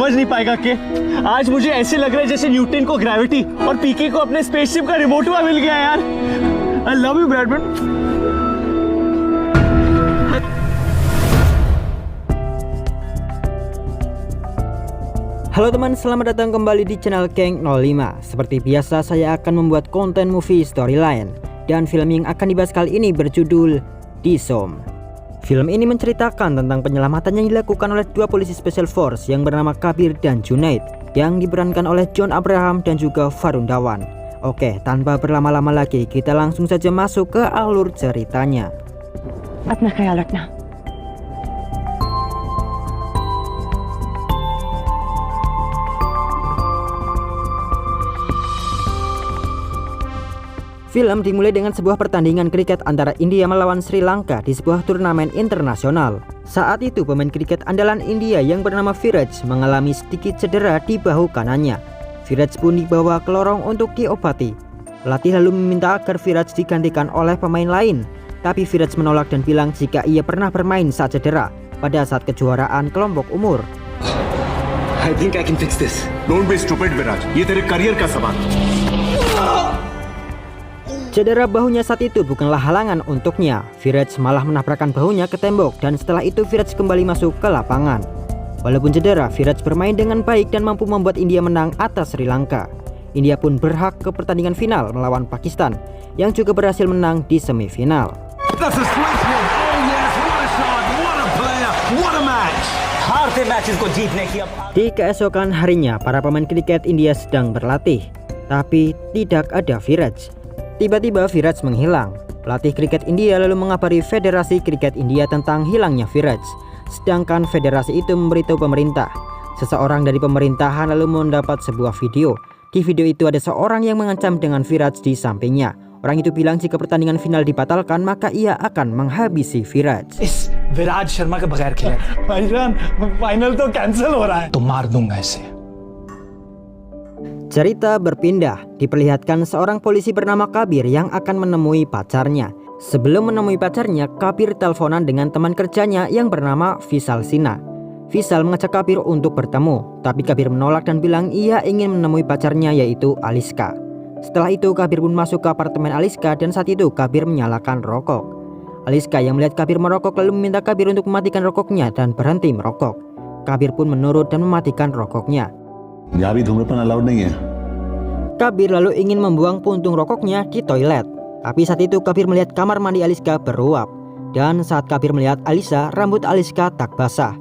समझ नहीं पाएगा कि आज मुझे ऐसे लग रहा है जैसे न्यूटन को ग्रेविटी और पीके को अपने स्पेसशिप का रिमोट हुआ मिल गया यार। I love you Bradman. Halo teman, selamat datang kembali di channel Keng 05. Seperti biasa saya akan membuat konten movie storyline. Dan film yang akan dibahas kali ini berjudul Disom. Film ini menceritakan tentang penyelamatan yang dilakukan oleh dua polisi Special Force yang bernama Kabir dan Junaid, yang diperankan oleh John Abraham dan juga Varun Dhawan. Oke, tanpa berlama-lama lagi kita langsung saja masuk ke alur ceritanya. अपना ख्याल रखना। Film dimulai dengan sebuah pertandingan kriket antara India melawan Sri Lanka di sebuah turnamen internasional. Saat itu pemain kriket andalan India yang bernama Viraj mengalami sedikit cedera di bahu kanannya. Viraj pun dibawa ke lorong untuk diobati. Pelatih lalu meminta agar Viraj digantikan oleh pemain lain, tapi Viraj menolak dan bilang jika ia pernah bermain saat cedera pada saat kejuaraan kelompok umur. I think I can fix this. Don't be stupid Viraj. ये तेरे करियर का सवाल. Cedera bahunya saat itu bukanlah halangan untuknya. Viraj malah menabrakkan bahunya ke tembok dan setelah itu Viraj kembali masuk ke lapangan. Walaupun cedera, Viraj bermain dengan baik dan mampu membuat India menang atas Sri Lanka. India pun berhak ke pertandingan final melawan Pakistan yang juga berhasil menang di semifinal. Di keesokan harinya, para pemain kriket India sedang berlatih, tapi tidak ada Viraj. Tiba-tiba Viraj menghilang. Pelatih kriket India lalu mengabari Federasi Kriket India tentang hilangnya Viraj. Sedangkan federasi itu memberitahu pemerintah. Seseorang dari pemerintahan lalu mendapat sebuah video. Di video itu ada seorang yang mengancam dengan Viraj di sampingnya. Orang itu bilang jika pertandingan final dibatalkan maka ia akan menghabisi Viraj. इस विराट शर्मा के बगैर खेले भाईजान फाइनल तो कैंसिल हो रहा है. तो मार दूंगा इसे. Cerita berpindah, diperlihatkan seorang polisi bernama Kabir yang akan menemui pacarnya. Sebelum menemui pacarnya, Kabir teleponan dengan teman kerjanya yang bernama Vishal Sinha. Vishal mengajak Kabir untuk bertemu, tapi Kabir menolak dan bilang ia ingin menemui pacarnya yaitu Aliska. Setelah itu Kabir pun masuk ke apartemen Aliska dan saat itu Kabir menyalakan rokok. Aliska yang melihat Kabir merokok lalu meminta Kabir untuk mematikan rokoknya dan berhenti merokok. Kabir pun menurut dan mematikan rokoknya. यहाँ भी धूम्रपान अलाउड नहीं है. Kabir lalu ingin membuang puntung rokoknya di toilet. Tapi saat itu Kabir melihat kamar mandi Aliska beruap. Dan saat Kabir melihat Alisa, rambut Aliska tak basah.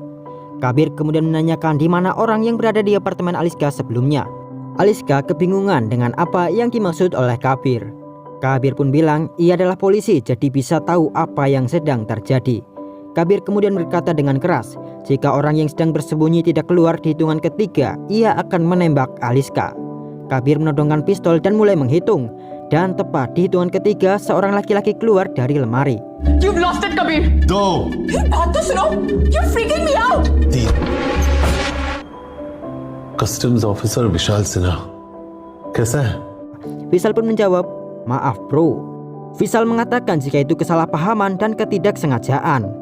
Kabir kemudian menanyakan di mana orang yang berada di apartemen Aliska sebelumnya. Aliska kebingungan dengan apa yang dimaksud oleh Kabir. Kabir pun bilang ia adalah polisi jadi bisa tahu apa yang sedang terjadi. Kabir kemudian berkata dengan keras, jika orang yang sedang bersembunyi tidak keluar di hitungan ketiga, ia akan menembak Aliska. Kabir menodongkan pistol dan mulai menghitung. Dan tepat di hitungan ketiga, seorang laki-laki keluar dari lemari. You've lost it, Kabir. दो. बात तो सुनो. You're freaking me out. तीन. Customs officer विशाल सिन्हा कैसा है? Vishal pun menjawab, maaf bro. Vishal mengatakan jika itu kesalahpahaman dan ketidaksengajaan.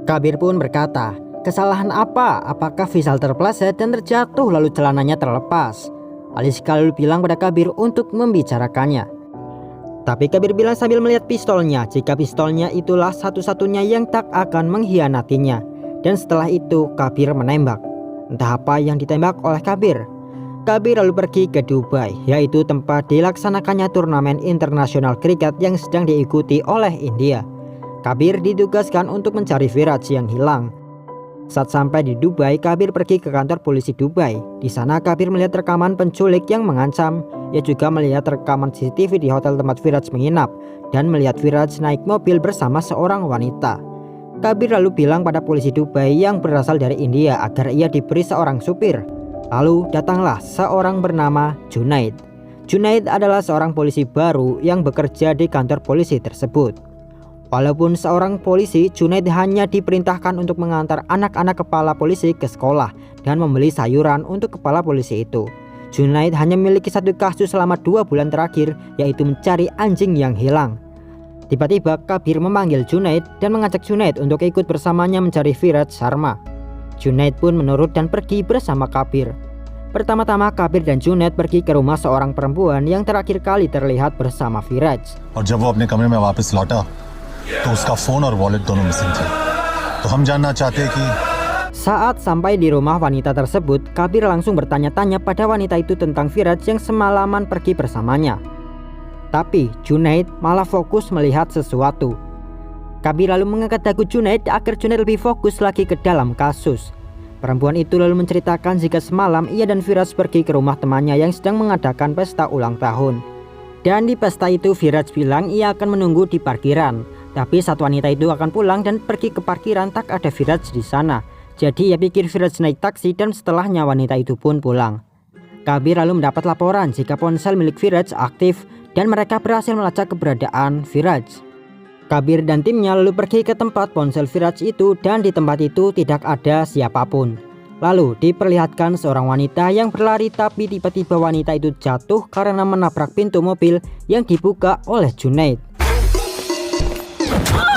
Kabir pun berkata, kesalahan apa? Apakah Vishal terpeleset dan terjatuh lalu celananya terlepas? Aliska lalu bilang pada Kabir untuk membicarakannya. Tapi Kabir bilang sambil melihat pistolnya jika pistolnya itulah satu-satunya yang tak akan mengkhianatinya. Dan setelah itu Kabir menembak. Entah apa yang ditembak oleh Kabir. Kabir lalu pergi ke Dubai, yaitu tempat dilaksanakannya turnamen internasional kriket yang sedang diikuti oleh India. Kabir ditugaskan untuk mencari Viraj yang hilang. Saat sampai di Dubai, Kabir pergi ke kantor polisi Dubai. Di sana Kabir melihat rekaman penculik yang mengancam. Ia juga melihat rekaman CCTV di hotel tempat Viraj menginap dan melihat Viraj naik mobil bersama seorang wanita. Kabir lalu bilang pada polisi Dubai yang berasal dari India agar ia diberi seorang supir. Lalu datanglah seorang bernama Junaid. Junaid adalah seorang polisi baru yang bekerja di kantor polisi tersebut. Walaupun seorang polisi, Junaid hanya diperintahkan untuk mengantar anak-anak kepala polisi ke sekolah dan membeli sayuran untuk kepala polisi itu. Junaid hanya memiliki satu kasus selama 2 bulan terakhir, yaitu mencari anjing yang hilang. Tiba-tiba Kabir memanggil Junaid dan mengajak Junaid untuk ikut bersamanya mencari Viraj Sharma. Junaid pun menurut dan pergi bersama Kabir. Pertama-tama Kabir dan Junaid pergi ke rumah seorang perempuan yang terakhir kali terlihat bersama Firaj. और जब वो अपने कमरे में वापस लौटा तो उसका फोन और वॉलेट दोनों मिसिंग थे तो हम जानना चाहते हैं कि Saat sampai di rumah wanita tersebut, Kabir langsung bertanya-tanya pada wanita itu tentang Firaj yang semalaman pergi bersamanya. Tapi Junaid malah fokus melihat sesuatu. Kabir lalu mengangkat dagu Junaid agar Junaid lebih fokus lagi ke dalam kasus. Perempuan itu lalu menceritakan jika semalam ia dan Firaj pergi ke rumah temannya yang sedang mengadakan pesta ulang tahun. Dan di pesta itu Firaj bilang ia akan menunggu di parkiran. Tapi saat wanita itu akan pulang dan pergi ke parkiran tak ada Firaj di sana. Jadi ia pikir Firaj naik taksi dan setelahnya wanita itu pun pulang. Kabir lalu mendapat laporan jika ponsel milik Firaj aktif dan mereka berhasil melacak keberadaan Firaj. Kabir dan timnya lalu pergi ke tempat ponsel Firaj itu dan di tempat itu tidak ada siapapun. Lalu diperlihatkan seorang wanita yang berlari tapi tiba-tiba wanita itu jatuh karena menabrak pintu mobil yang dibuka oleh Junaid.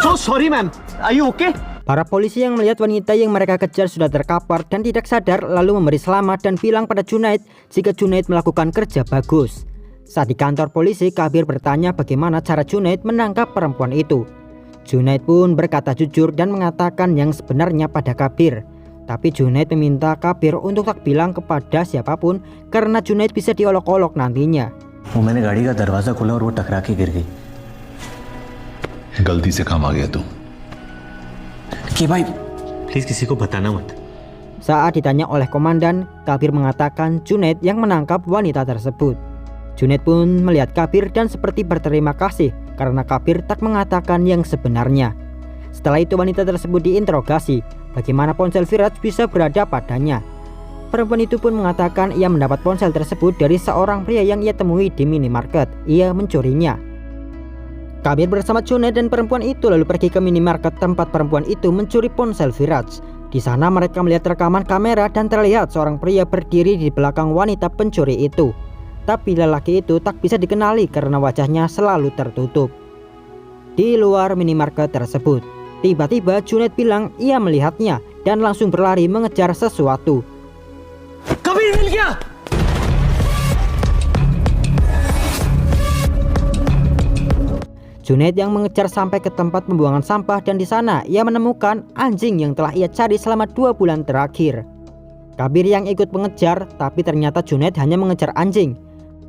So sorry ma'am, are you okay? Para polisi yang melihat wanita yang mereka kejar sudah terkapar dan tidak sadar lalu memberi selamat dan bilang pada Junaid jika Junaid melakukan kerja bagus. Saat di kantor polisi, Kabir bertanya bagaimana cara Junaid menangkap perempuan itu. Junaid pun berkata jujur dan mengatakan yang sebenarnya pada Kabir. Tapi Junaid meminta Kabir untuk tak bilang kepada siapapun karena Junaid bisa diolok-olok nantinya. वो मैंने गाड़ी का दरवाजा खोला और वो टकरा के गिर गई गलती से काम आ गया तू कि भाई Please किसी को बताना मत. Saat ditanya oleh komandan, Kabir mengatakan Junaid yang menangkap wanita tersebut. Junaid pun melihat Kabir dan seperti berterima kasih karena Kabir tak mengatakan yang sebenarnya. Setelah itu wanita tersebut diinterogasi bagaimana ponsel Firaj bisa berada padanya. Perempuan itu pun mengatakan ia mendapat ponsel tersebut dari seorang pria yang ia temui di minimarket. Ia mencurinya. Kabir bersama Junaid dan perempuan itu lalu pergi ke minimarket tempat perempuan itu mencuri ponsel Firaj. Di sana mereka melihat rekaman kamera dan terlihat seorang pria berdiri di belakang wanita pencuri itu. Tapi lelaki itu tak bisa dikenali karena wajahnya selalu tertutup. Di luar minimarket tersebut, tiba-tiba Junaid bilang ia melihatnya dan langsung berlari mengejar sesuatu. Kabir मिल गया. Junaid yang mengejar sampai ke tempat pembuangan sampah dan di sana ia menemukan anjing yang telah ia cari selama 2 bulan terakhir. Kabir yang ikut mengejar tapi ternyata Junaid hanya mengejar anjing.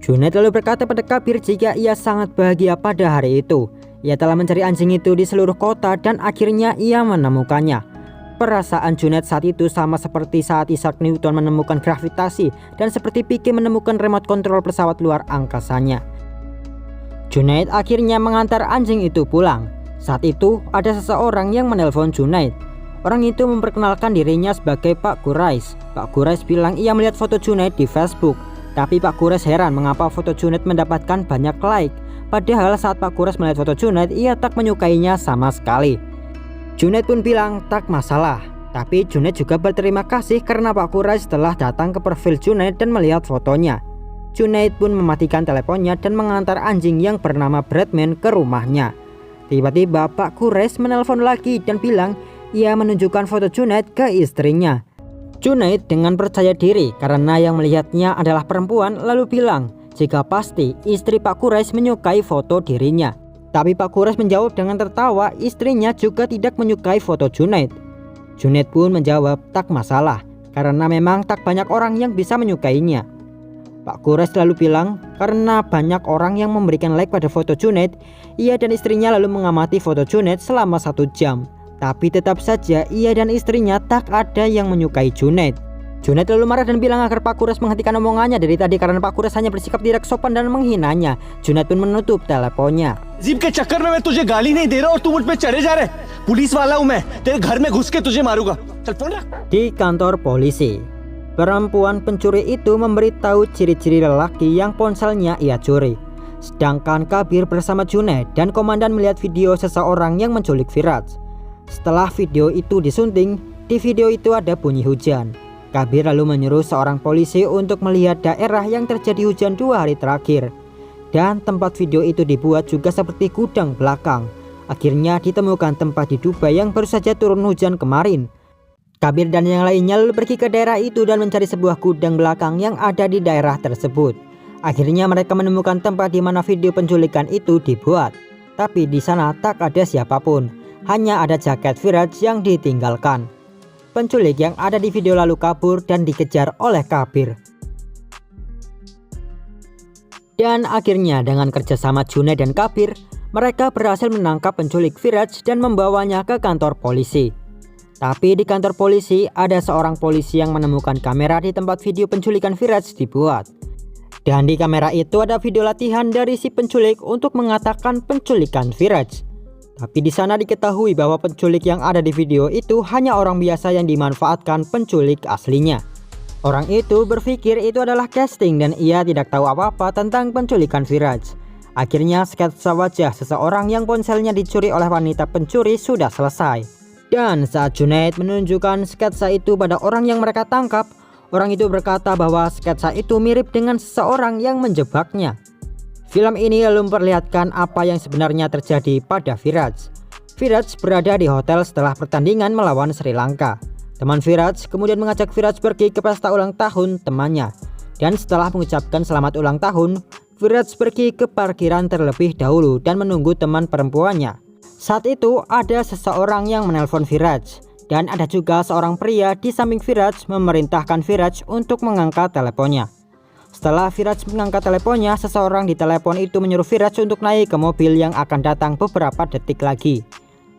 Junaid lalu berkata pada Kabir jika ia sangat bahagia pada hari itu. Ia telah mencari anjing itu di seluruh kota dan akhirnya ia menemukannya. Perasaan Junaid saat itu sama seperti saat Isaac Newton menemukan gravitasi dan seperti Pique menemukan remote control pesawat luar angkasanya. Junaid akhirnya mengantar anjing itu pulang. Saat itu ada seseorang yang menelpon Junaid. Orang itu memperkenalkan dirinya sebagai Pak Quraish. Pak Quraish bilang ia melihat foto Junaid di Facebook. Tapi Pak Quraish heran mengapa foto Junaid mendapatkan banyak like. Padahal saat Pak Quraish melihat foto Junaid ia tak menyukainya sama sekali. Junaid pun bilang tak masalah. Tapi Junaid juga berterima kasih karena Pak Quraish telah datang ke profil Junaid dan melihat fotonya. Junaid pun mematikan teleponnya dan mengantar anjing yang bernama Bradman ke rumahnya. Tiba-tiba Pak Quraish menelpon lagi dan bilang ia menunjukkan foto Junaid ke istrinya. Junaid dengan percaya diri karena yang melihatnya adalah perempuan lalu bilang jika pasti istri Pak Quraish menyukai foto dirinya. Tapi Pak Quraish menjawab dengan tertawa istrinya juga tidak menyukai foto Junaid. Junaid pun menjawab tak masalah karena memang tak banyak orang yang bisa menyukainya. Pak Quraish lalu bilang karena banyak orang yang memberikan like pada foto Junaid, ia dan istrinya lalu mengamati foto Junaid selama 1 jam. Tapi tetap saja ia dan istrinya tak ada yang menyukai Junaid. Junaid lalu marah dan bilang agar Pak Quraish menghentikan omongannya dari tadi karena Pak Quraish hanya bersikap tidak sopan dan menghinanya. Junaid pun menutup teleponnya. Jeep के चक्कर में मैं तुझे गाली नहीं दे रहा और तू मुझ पे चढ़े जा रहे. पुलिस वाला हूं मैं. तेरे घर में घुस के तुझे मारूंगा. चल फोन रख. Di kantor polisi, perempuan pencuri itu memberitahu ciri-ciri lelaki yang ponselnya ia curi. Sedangkan Kabir bersama Junaid dan komandan melihat video seseorang yang menculik Firaj. Setelah video itu disunting, di video itu ada bunyi hujan. Kabir lalu menyuruh seorang polisi untuk melihat daerah yang terjadi hujan 2 hari terakhir. Dan tempat video itu dibuat juga seperti gudang belakang. Akhirnya ditemukan tempat di Dubai yang baru saja turun hujan kemarin. Kabir dan yang lainnya lalu pergi ke daerah itu dan mencari sebuah gudang belakang yang ada di daerah tersebut. Akhirnya mereka menemukan tempat di mana video penculikan itu dibuat. Tapi di sana tak ada siapapun, hanya ada jaket Firaj yang ditinggalkan. Penculik yang ada di video lalu kabur dan dikejar oleh Kabir. Dan akhirnya dengan kerjasama Junaid dan Kabir, mereka berhasil menangkap penculik Firaj dan membawanya ke kantor polisi. Tapi di kantor polisi ada seorang polisi yang menemukan kamera di tempat video penculikan Firaj dibuat. Dan di kamera itu ada video latihan dari si penculik untuk mengatakan penculikan Firaj. Tapi di sana diketahui bahwa penculik yang ada di video itu hanya orang biasa yang dimanfaatkan penculik aslinya. Orang itu berpikir itu adalah casting dan ia tidak tahu apa-apa tentang penculikan Firaj. Akhirnya sketsa wajah seseorang yang ponselnya dicuri oleh wanita pencuri sudah selesai. Dan saat Junaid menunjukkan sketsa itu pada orang yang mereka tangkap, orang itu berkata bahwa sketsa itu mirip dengan seseorang yang menjebaknya. Film ini lalu memperlihatkan apa yang sebenarnya terjadi pada Firaj. Firaj berada di hotel setelah pertandingan melawan Sri Lanka. Teman Firaj kemudian mengajak Firaj pergi ke pesta ulang tahun temannya. Dan setelah mengucapkan selamat ulang tahun, Firaj pergi ke parkiran terlebih dahulu dan menunggu teman perempuannya. Saat itu ada seseorang yang menelpon Firaj. Dan ada juga seorang pria di samping Firaj memerintahkan Firaj untuk mengangkat teleponnya. Setelah Firaj mengangkat teleponnya, seseorang di telepon itu menyuruh Firaj untuk naik ke mobil yang akan datang beberapa detik lagi.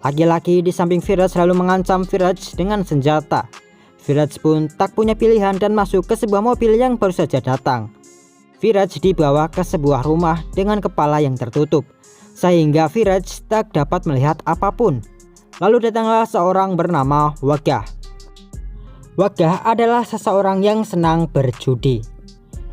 Laki-laki di samping Firaj lalu mengancam Firaj dengan senjata. Firaj pun tak punya pilihan dan masuk ke sebuah mobil yang baru saja datang. Firaj dibawa ke sebuah rumah dengan kepala yang tertutup, sehingga Firaj tak dapat melihat apapun. Lalu datanglah seorang bernama Wagah. Wagah adalah seseorang yang senang berjudi.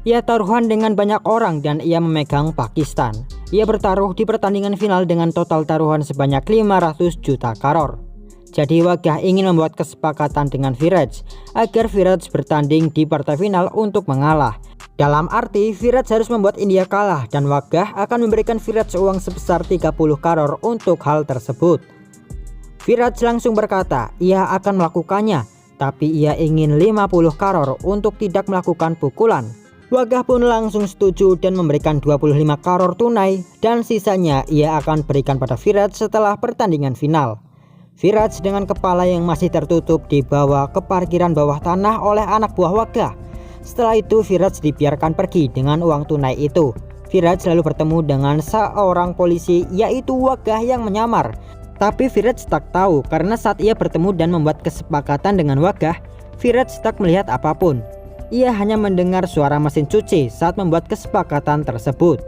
Ia taruhan dengan banyak orang dan ia memegang Pakistan. Ia bertaruh di pertandingan final dengan total taruhan sebanyak 500 juta karor. Jadi Wagah ingin membuat kesepakatan dengan Firaj agar Firaj bertanding di partai final untuk mengalah. Dalam arti Firaj harus membuat India kalah dan Wagah akan memberikan Firaj uang sebesar 30 karor untuk hal tersebut. Firaj langsung berkata ia akan melakukannya, tapi ia ingin 50 karor untuk tidak melakukan pukulan. Wagah pun langsung setuju dan memberikan 25 karor tunai dan sisanya ia akan berikan pada Firaj setelah pertandingan final. Firaj dengan kepala yang masih tertutup dibawa ke parkiran bawah tanah oleh anak buah Wagah. Setelah itu Firaj dibiarkan pergi dengan uang tunai itu. Firaj lalu bertemu dengan seorang polisi yaitu Wagah yang menyamar. Tapi Firaj tak tahu karena saat ia bertemu dan membuat kesepakatan dengan Wagah, Firaj tak melihat apapun. Ia hanya mendengar suara mesin cuci saat membuat kesepakatan tersebut.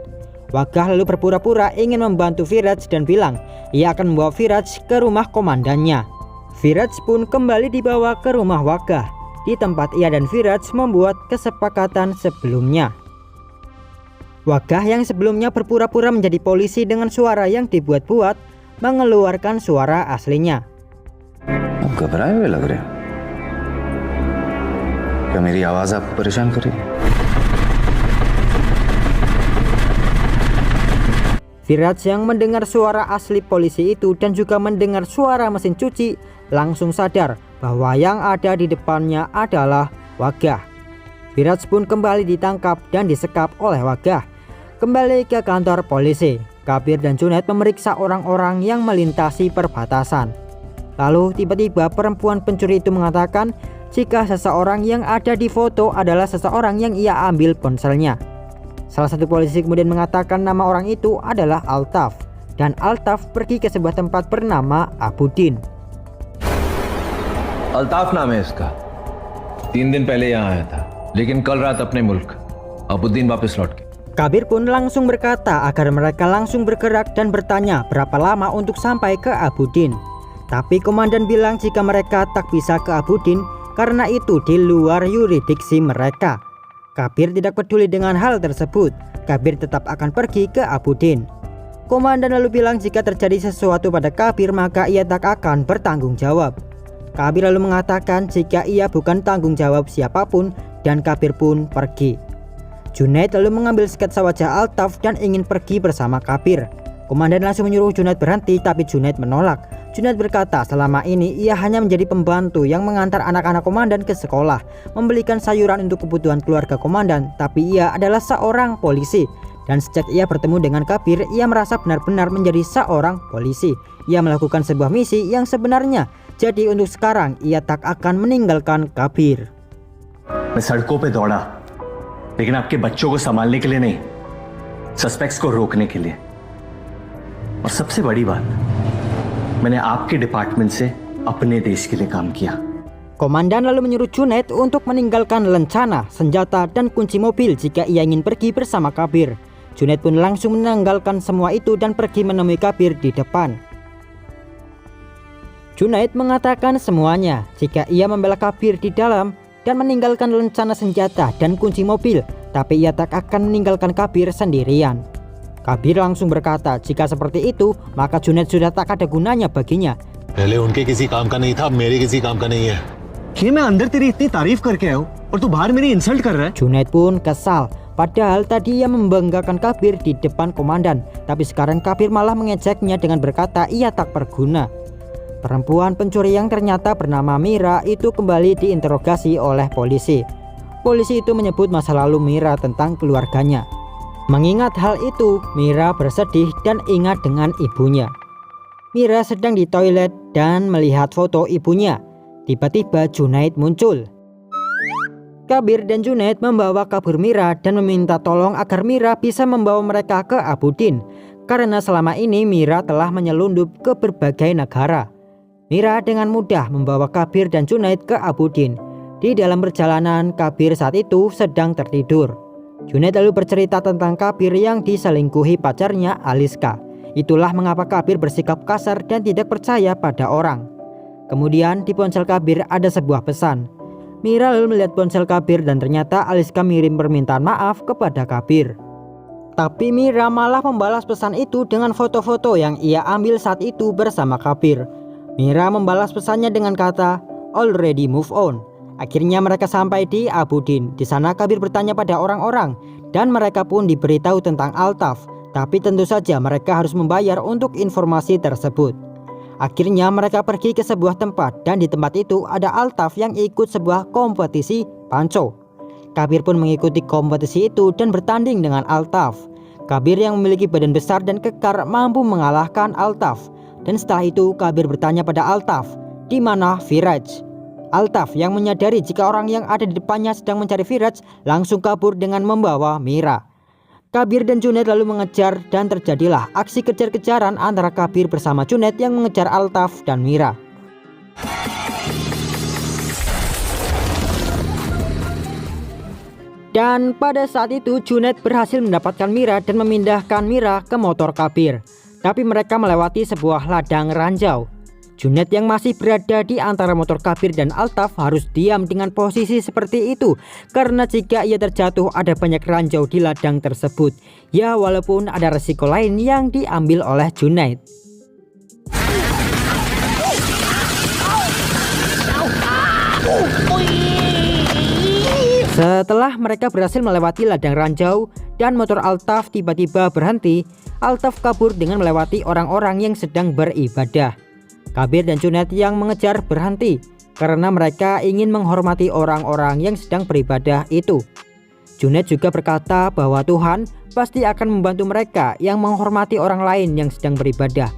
Wagah lalu berpura-pura ingin membantu Firaj dan bilang ia akan membawa Firaj ke rumah komandannya. Firaj pun kembali dibawa ke rumah Wagah, di tempat ia dan Firaj membuat kesepakatan sebelumnya. Wagah yang sebelumnya berpura-pura menjadi polisi dengan suara yang dibuat-buat mengeluarkan suara aslinya. आप घबराए हुए लग रहे हो। क्या मेरी आवाज आपको परेशान कर रही है? Firaj yang mendengar suara asli polisi itu dan juga mendengar suara mesin cuci langsung sadar bahwa yang ada di depannya adalah Wagah. Firaj pun kembali ditangkap dan disekap oleh Wagah. Kembali ke kantor polisi, Kabir dan Junaid memeriksa orang-orang yang melintasi perbatasan. Lalu tiba-tiba perempuan pencuri itu mengatakan jika seseorang yang ada di foto adalah seseorang yang ia ambil ponselnya. Salah satu polisi kemudian mengatakan nama orang itu adalah Altaf, dan Altaf pergi ke sebuah tempat bernama Abuddin. Altaf नाम है इसका। 3 दिन पहले यहाँ आया था, लेकिन कल रात अपने मुल्क अबुद्दीन वापस लौट गया। Kabir pun langsung berkata agar mereka langsung bergerak dan bertanya berapa lama untuk sampai ke Abuddin. Tapi komandan bilang jika mereka tak bisa ke Abuddin karena itu di luar yurisdiksi mereka. Kabir tidak peduli dengan hal tersebut. Kabir tetap akan pergi ke Abuddin. Komandan lalu bilang jika terjadi sesuatu pada Kabir maka ia tak akan bertanggung jawab. Kabir lalu mengatakan jika ia bukan tanggung jawab siapapun dan Kabir pun pergi. Junaid lalu mengambil sketsa wajah Altaf dan ingin pergi bersama Kabir. Komandan langsung menyuruh Junaid berhenti, tapi Junaid menolak. Junaid berkata selama ini ia hanya menjadi pembantu yang mengantar anak-anak komandan ke sekolah, membelikan sayuran untuk kebutuhan keluarga komandan, tapi ia adalah seorang polisi. Dan sejak ia bertemu dengan Kabir, ia merasa benar-benar menjadi seorang polisi. Ia melakukan sebuah misi yang sebenarnya. Jadi untuk sekarang ia tak akan meninggalkan Kabir. मैं सड़कों पे दौड़ा, लेकिन आपके बच्चों को संभालने के लिए नहीं, सस्पेक्ट्स को रोकने के लिए। और सबसे बड़ी बात, मैंने आपके डिपार्टमेंट से अपने देश के लिए काम किया। Komandan lalu menyuruh Junaid untuk meninggalkan lencana, senjata, dan kunci mobil jika ia ingin pergi bersama Kabir. Junaid pun langsung menanggalkan semua itu dan pergi menemui Kabir di depan. Junaid mengatakan semuanya jika ia membela Kabir di dalam dan meninggalkan lencana senjata dan kunci mobil, tapi ia tak akan meninggalkan Kabir sendirian. Kabir langsung berkata jika seperti itu maka Junaid sudah tak ada gunanya baginya. पहले उनके किसी काम का नहीं था, अब मेरे किसी काम का नहीं है। कि मैं अंदर तेरी इतनी तारीफ करके आया हूं और तू बाहर मेरी इंसल्ट कर रहा है। Junaid pun kesal, padahal tadi ia membanggakan Kabir di depan komandan, tapi sekarang Kabir malah mengejeknya dengan berkata ia tak berguna. Perempuan pencuri yang ternyata bernama Mira itu kembali diinterogasi oleh polisi. Polisi itu menyebut masa lalu Mira tentang keluarganya. Mengingat hal itu, Mira bersedih dan ingat dengan ibunya. Mira sedang di toilet dan melihat foto ibunya. Tiba-tiba Junaid muncul. Kabir dan Junaid membawa kabur Mira dan meminta tolong agar Mira bisa membawa mereka ke Abudin, karena selama ini Mira telah menyelundup ke berbagai negara. Mira dengan mudah membawa Kabir dan Junaid ke Abudin. Di dalam perjalanan, Kabir saat itu sedang tertidur. Junaid lalu bercerita tentang Kabir yang diselingkuhi pacarnya Aliska. Itulah mengapa Kabir bersikap kasar dan tidak percaya pada orang. Kemudian di ponsel Kabir ada sebuah pesan. Mira lalu melihat ponsel Kabir dan ternyata Aliska mengirim permintaan maaf kepada Kabir. Tapi Mira malah membalas pesan itu dengan foto-foto yang ia ambil saat itu bersama Kabir. Mira membalas pesannya dengan kata already move on. Akhirnya mereka sampai di Abudin. Di sana Kabir bertanya pada orang-orang dan mereka pun diberitahu tentang Altaf. Tapi tentu saja mereka harus membayar untuk informasi tersebut. Akhirnya mereka pergi ke sebuah tempat dan di tempat itu ada Altaf yang ikut sebuah kompetisi panco. Kabir pun mengikuti kompetisi itu dan bertanding dengan Altaf. Kabir yang memiliki badan besar dan kekar mampu mengalahkan Altaf. Dan setelah itu Kabir bertanya pada Altaf, di mana Firaj? Altaf yang menyadari jika orang yang ada di depannya sedang mencari Firaj langsung kabur dengan membawa Mira. Kabir dan Junaid lalu mengejar dan terjadilah aksi kejar-kejaran antara Kabir bersama Junaid yang mengejar Altaf dan Mira. Dan pada saat itu Junaid berhasil mendapatkan Mira dan memindahkan Mira ke motor Kabir. Tapi mereka melewati sebuah ladang ranjau. Junaid yang masih berada di antara motor Kabir dan Altaf harus diam dengan posisi seperti itu, karena jika ia terjatuh ada banyak ranjau di ladang tersebut. Ya walaupun ada resiko lain yang diambil oleh Junaid. Setelah mereka berhasil melewati ladang ranjau dan motor Altaf tiba-tiba berhenti, Altaf kabur dengan melewati orang-orang yang sedang beribadah. Kabir dan Junaid yang mengejar berhenti karena mereka ingin menghormati orang-orang yang sedang beribadah itu. Junaid juga berkata bahwa Tuhan pasti akan membantu mereka yang menghormati orang lain yang sedang beribadah.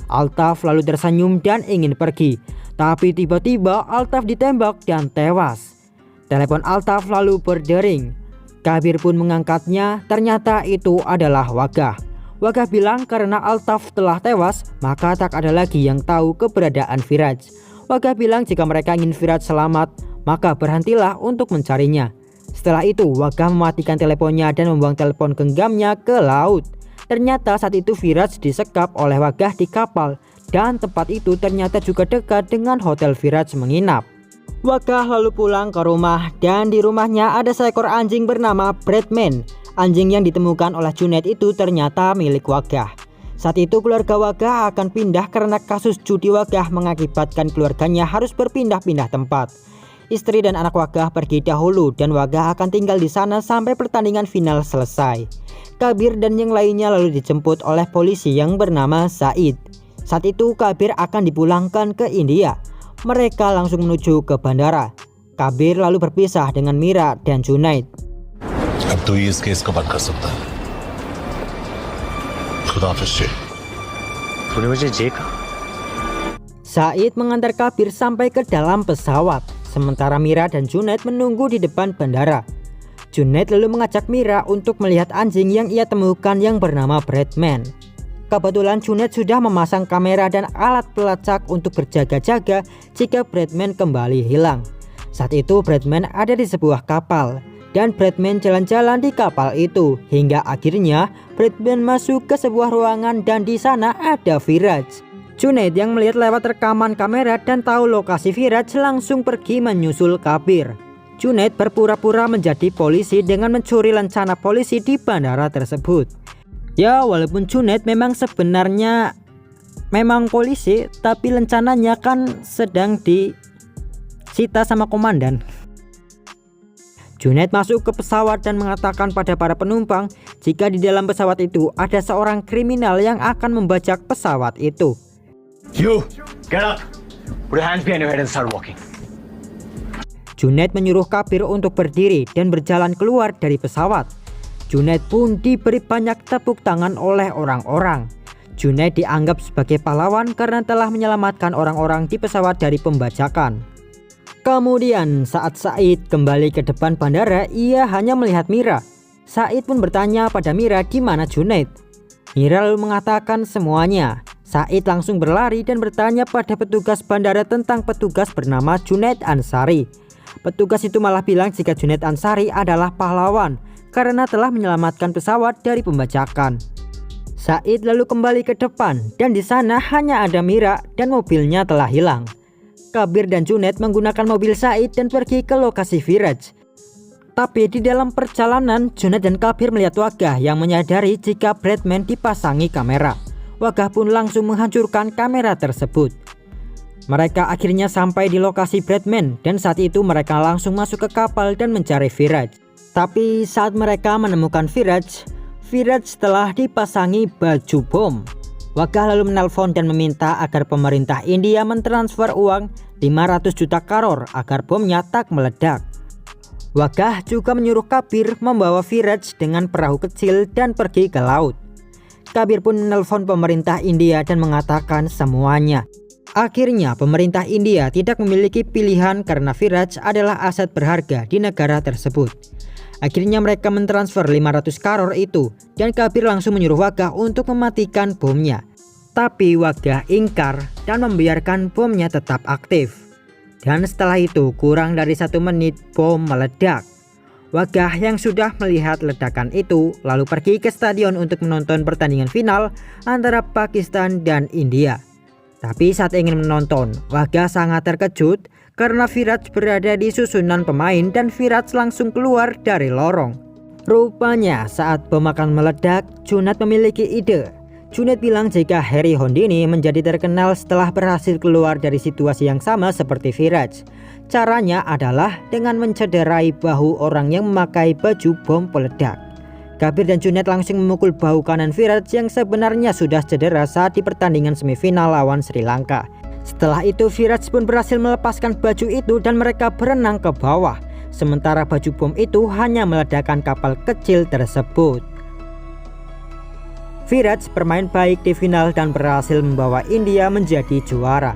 Altaf lalu tersenyum dan ingin pergi, tapi tiba-tiba Altaf ditembak dan tewas. Telepon Altaf lalu berdering. Kabir pun mengangkatnya, ternyata itu adalah Wagah. Wagah bilang karena Altaf telah tewas, maka tak ada lagi yang tahu keberadaan Firaj. Wagah bilang jika mereka ingin Firaj selamat, maka berhentilah untuk mencarinya. Setelah itu Wagah mematikan teleponnya dan membuang telepon genggamnya ke laut. Ternyata saat itu Firaj disekap oleh Wagah di kapal, dan tempat itu ternyata juga dekat dengan hotel Firaj menginap. Wagah lalu pulang ke rumah dan di rumahnya ada seekor anjing bernama Bradman. Anjing yang ditemukan oleh Junaid itu ternyata milik Wagah. Saat itu keluarga Wagah akan pindah karena kasus judi Wagah mengakibatkan keluarganya harus berpindah-pindah tempat. Istri dan anak Wagah pergi dahulu dan Wagah akan tinggal di sana sampai pertandingan final selesai. Kabir dan yang lainnya lalu dijemput oleh polisi yang bernama Said. Saat itu Kabir akan dipulangkan ke India. Mereka langsung menuju ke bandara. Kabir lalu berpisah dengan Mira dan Junaid. अब तू ही इस केस को बंद कर सकता है। खुदा हाफिज जी। तूने मुझे जे कहा? Said mengantar Kabir sampai ke dalam pesawat, sementara Mira dan Junaid menunggu di depan bandara. Junaid lalu mengajak Mira untuk melihat anjing yang ia temukan yang bernama Batman. Kebetulan Junaid sudah memasang kamera dan alat pelacak untuk berjaga-jaga jika Batman kembali hilang. Saat itu Batman ada di sebuah kapal dan Batman jalan-jalan di kapal itu hingga akhirnya Batman masuk ke sebuah ruangan dan di sana ada Firaj. Junaid yang melihat lewat rekaman kamera dan tahu lokasi Firaj langsung pergi menyusul Kabir. Junaid berpura-pura menjadi polisi dengan mencuri lencana polisi di bandara tersebut. Ya, walaupun Junaid memang sebenarnya polisi, tapi lencananya kan sedang disita sama komandan. Junaid masuk ke pesawat dan mengatakan pada para penumpang jika di dalam pesawat itu ada seorang kriminal yang akan membajak pesawat itu. You, get up. Put your hands behind your head and start walking. Junaid menyuruh Kabir untuk berdiri dan berjalan keluar dari pesawat. Junaid pun diberi banyak tepuk tangan oleh orang-orang. Junaid dianggap sebagai pahlawan karena telah menyelamatkan orang-orang di pesawat dari pembajakan. Kemudian saat Said kembali ke depan bandara, ia hanya melihat Mira. Said pun bertanya pada Mira di mana Junaid. Mira lalu mengatakan semuanya. Said langsung berlari dan bertanya pada petugas bandara tentang petugas bernama Junaid Ansari. Petugas itu malah bilang jika Junaid Ansari adalah pahlawan karena telah menyelamatkan pesawat dari pembajakan. Said lalu kembali ke depan dan di sana hanya ada Mira dan mobilnya telah hilang. Kabir dan Junaid menggunakan mobil Said dan pergi ke lokasi Firaj. Tapi di dalam perjalanan, Junaid dan Kabir melihat Wagah yang menyadari jika Batman dipasangi kamera. Wagah pun langsung menghancurkan kamera tersebut. Mereka akhirnya sampai di lokasi Batman dan saat itu mereka langsung masuk ke kapal dan mencari Firaj. Tapi saat mereka menemukan Firaj telah dipasangi baju bom. Wagah lalu menelpon dan meminta agar pemerintah India mentransfer uang 500 juta karor agar bomnya tak meledak. Wagah juga menyuruh Kabir membawa Firaj dengan perahu kecil dan pergi ke laut. Kabir pun menelpon pemerintah India dan mengatakan semuanya. Akhirnya pemerintah India tidak memiliki pilihan karena Firaj adalah aset berharga di negara tersebut. Akhirnya mereka mentransfer 500 karor itu dan Kabir langsung menyuruh Wagah untuk mematikan bomnya. Tapi Wagah ingkar dan membiarkan bomnya tetap aktif. Dan setelah itu kurang dari 1 menit bom meledak. Wagah yang sudah melihat ledakan itu lalu pergi ke stadion untuk menonton pertandingan final antara Pakistan dan India. Tapi saat ingin menonton, Wagah sangat terkejut karena Firaj berada di susunan pemain dan Firaj langsung keluar dari lorong. Rupanya saat bom akan meledak, Junaid memiliki ide. Junaid bilang jika Harry Houdini menjadi terkenal setelah berhasil keluar dari situasi yang sama seperti Firaj. Caranya adalah dengan mencederai bahu orang yang memakai baju bom peledak. Kabir dan Junaid langsung memukul bahu kanan Firaj yang sebenarnya sudah cedera saat di pertandingan semifinal lawan Sri Lanka. Setelah itu Firaj pun berhasil melepaskan baju itu dan mereka berenang ke bawah. Sementara baju bom itu hanya meledakkan kapal kecil tersebut. Firaj bermain baik di final dan berhasil membawa India menjadi juara.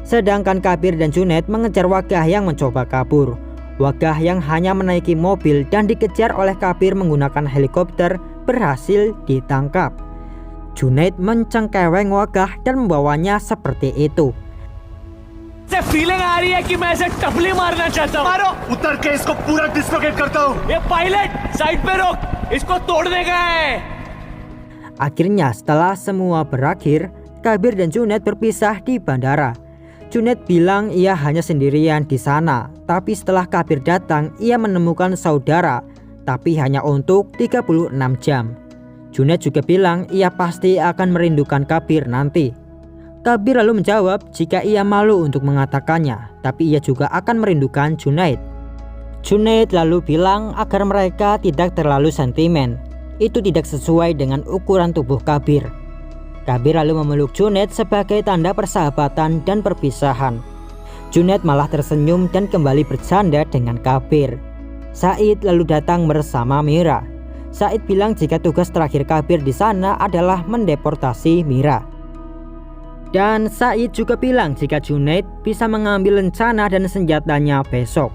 Sedangkan Kabir dan Junaid mengejar Wagah yang mencoba kabur. Wagah yang hanya menaiki mobil dan dikejar oleh Kabir menggunakan helikopter berhasil ditangkap. Junaid mencengkeweng Wagah dan membawanya seperti itu. से फीलिंग आ रही है कि मैं ऐसे टपली मारना चाहता हूँ। मारो। उतर के इसको पूरा डिस्लोकेट करता हूँ। ये पायलट साइड पे रोक, इसको तोड़ने का है। Akhirnya setelah semua berakhir, Kabir dan Junaid berpisah di bandara. Junaid bilang ia hanya sendirian di sana, tapi setelah Kabir datang, ia menemukan saudara, tapi hanya untuk 36 jam. Junaid juga bilang ia pasti akan merindukan Kabir nanti. Kabir lalu menjawab jika ia malu untuk mengatakannya, tapi ia juga akan merindukan Junaid. Junaid lalu bilang agar mereka tidak terlalu sentimen. Itu tidak sesuai dengan ukuran tubuh Kabir. Kabir lalu memeluk Junaid sebagai tanda persahabatan dan perpisahan. Junaid malah tersenyum dan kembali bercanda dengan Kabir. Said lalu datang bersama Mira. Said bilang jika tugas terakhir Kabir di sana adalah mendeportasi Mira. Dan Said juga bilang jika Junaid bisa mengambil lencana dan senjatanya besok.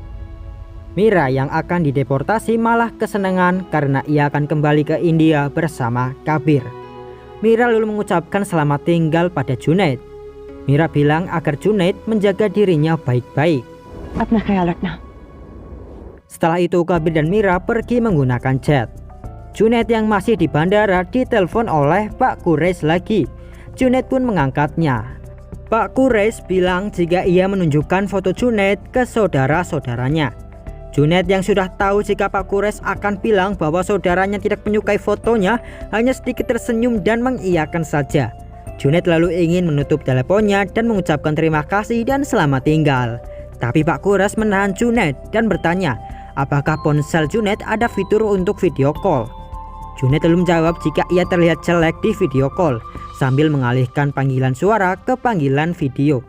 Mira yang akan dideportasi malah kesenangan karena ia akan kembali ke India bersama Kabir. Mira lalu mengucapkan selamat tinggal pada Junaid. Mira bilang agar Junaid menjaga dirinya baik-baik. अपना ख्याल रखना। Setelah itu Kabir dan Mira pergi menggunakan jet. Junaid yang masih di bandara ditelepon oleh Pak Quraisy lagi. Junaid pun mengangkatnya. Pak Quraisy bilang jika ia menunjukkan foto Junaid ke saudara-saudaranya. Junaid yang sudah tahu jika Pak Quraisy akan bilang bahwa saudaranya tidak menyukai fotonya, hanya sedikit tersenyum dan mengiyakan saja. Junaid lalu ingin menutup teleponnya dan mengucapkan terima kasih dan selamat tinggal. Tapi Pak Quraisy menahan Junaid dan bertanya, apakah ponsel Junaid ada fitur untuk video call? Junaid lalu menjawab jika ia terlihat jelek di video call, sambil mengalihkan panggilan suara ke panggilan video.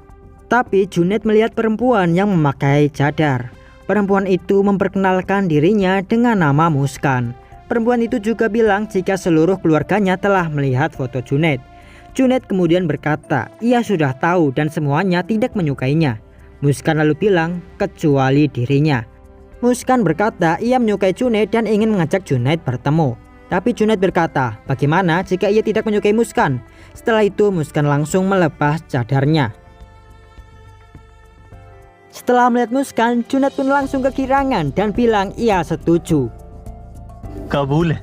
Tapi Junaid melihat perempuan yang memakai cadar. Perempuan itu memperkenalkan dirinya dengan nama Muskan. Perempuan itu juga bilang jika seluruh keluarganya telah melihat foto Junaid. Junaid kemudian berkata, ia sudah tahu dan semuanya tidak menyukainya. Muskan lalu bilang, kecuali dirinya. Muskan berkata ia menyukai Junaid dan ingin mengajak Junaid bertemu. Tapi Junaid berkata, bagaimana jika ia tidak menyukai Muskan? Setelah itu Muskan langsung melepas cadarnya. Setelah melihat Muskan, Junaid pun langsung kegirangan dan bilang ia setuju. कबूल है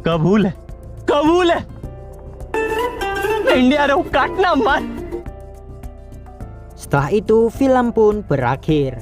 कबूल है कबूल है इंडिया रो काटना मत. Setelah itu film pun berakhir.